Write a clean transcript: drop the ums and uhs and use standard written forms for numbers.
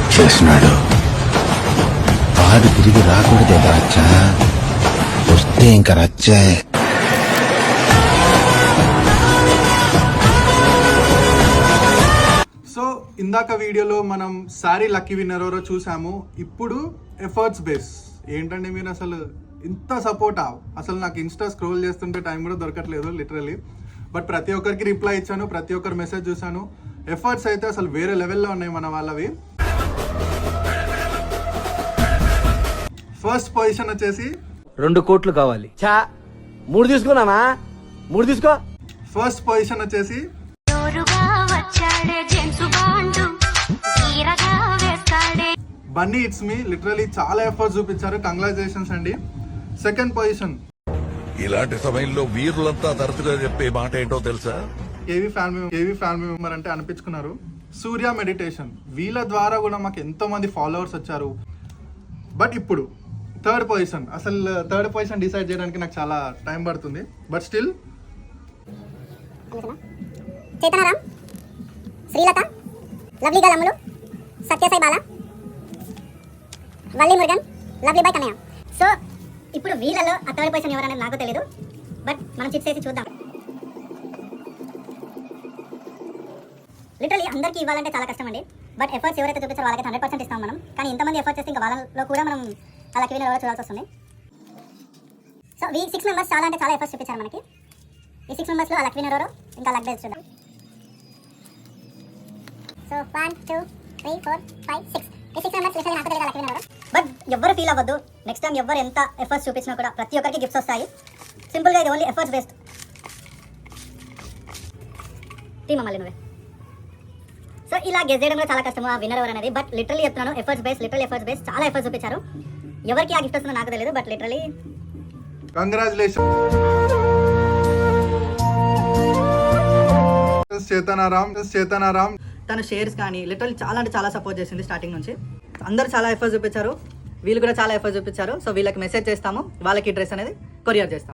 వచ్చేసినాడు. వాడు తిరిగి రాకూడదే రచ్చా, వస్తే ఇంక రచ్చే. సో ఇందాక వీడియోలో మనం శారీ లక్కీ విన్నర్ ఎవరో చూసాము. ఇప్పుడు ఎఫర్ట్స్ బేస్ ఏంటంటే మీరు అసలు ఇంత సపోర్టా? అసలు నాకు ఇన్స్టా స్క్రోల్ చేస్తుంటే టైం కూడా దొరకట్లేదు లిటరలీ. బట్ ప్రతి ఒక్కరికి రిప్లై ఇచ్చాను, ప్రతి ఒక్కరి మెసేజ్ చూసాను. ఎఫర్ట్స్ అయితే అసలు వేరే లెవెల్లో ఉన్నాయి మన వాళ్ళవి. ఫస్ట్ పొజిషన్ వచ్చేసి 2 కోట్లు కావాలి. 3 తీసుకున్నానా? 3 తీసుకో. ఫస్ట్ పొజిషన్ వచ్చేసి బన్నీ ఇట్స్ మీ. లిటరలీ చాలా ఎఫర్ట్స్ చూపించారు, కంగ్రాచులేషన్స్ అండి. సెకండ్ పొజిషన్ ఇలాంటి సమయంలో వీరులంతా తరచుగా చెప్పే మాట ఏంటో తెలుసా? కేవీ ఫ్యామిలీ మెంబర్ అంటే అనిపించుకున్నారు. సూర్య మెడిటేషన్, వీళ్ళ ద్వారా కూడా మాకు ఎంతో మంది ఫాలోవర్స్ వచ్చారు. బట్ ఇప్పుడు థర్డ్ పొజిషన్, అసలు థర్డ్ పొజిషన్ డిసైడ్ చేయడానికి నాకు చాలా టైం పడుతుంది. But still Chetanaram, Srilatha, lovely గలమ్ములు, Satyasai Bala, Valli Murugan, lovely boy Kannayya. So ఇప్పుడు వీళ్ళలో ఆ థర్డ్ పొజిషన్ ఎవరనేది నాకు తెలియదు. బట్ మనం చిప్స్ వేసి చూద్దాం. లిటరలీ అందరికీ ఇవ్వాలంటే చాలా కష్టం అండి. బట్ ఎఫర్ట్స్ ఎవరైతే చూపించారో వాళ్ళకి 100% ఇస్తాం మనం. కానీ ఇంతమంది ఎఫర్ట్స్ చేస్తే ఇంకా వాళ్ళలో కూడా మనం ఆ లక్కీ విన్నర్ ఎవరో చూడాల్సి వస్తుంది. సో ఈ 6 మెంబర్స్ చాలా అంటే చాలా ఎఫర్ట్స్ చూపించారు మనకి. ఈ 6 మెంబర్స్లో ఆ లక్కీ విన్నర్ ఎవరో ఇంకా లక్ బేస్ చూద్దాం. సో 1 2 3 4 5 6 ఈ 6 మెంబర్స్ లిటరలీ నాకు తెలియదు లక్కీ విన్నర్ ఎవరో. బట్ ఎవ్వరు ఫీల్ అవ్వద్దు. నెక్స్ట్ టైం ఎవరు ఎంత ఎఫర్ట్స్ చూపించినా కూడా ప్రతి ఒక్కరికి గిఫ్ట్స్ వస్తాయి. సింపుల్గా ఇది ఓన్లీ ఎఫర్ట్స్ బేస్డ్. టీమ్ మళ్ళీ నువ్వే. సో ఇలా గెస్ చేయడం కూడా చాలా కష్టం ఆ విన్నర్ ఎవరు అనేది. బట్ లిటరలీ చెప్తున్నాను, efforts base, literal efforts base, చాలా ఎఫర్ట్స్ చూపించారు. ఎవరికి ఆ గిఫ్ట్ వస్తుందో నాకు తెలియదు. But literally congratulations Chetanaram. తన షేర్స్ కానీ లిటరల్లీ చాలా అంటే చాలా సపోర్ట్ చేసింది స్టార్టింగ్ నుంచి. అందరూ చాలా ఎఫర్ట్స్ చూపించారు, వీళ్ళు కూడా చాలా ఎఫర్ట్స్ చూపించారు. సో వీళ్ళకి మెసేజ్ చేస్తాము, వాళ్ళకి డ్రెస్ అనేది కొరియర్ చేస్తాం.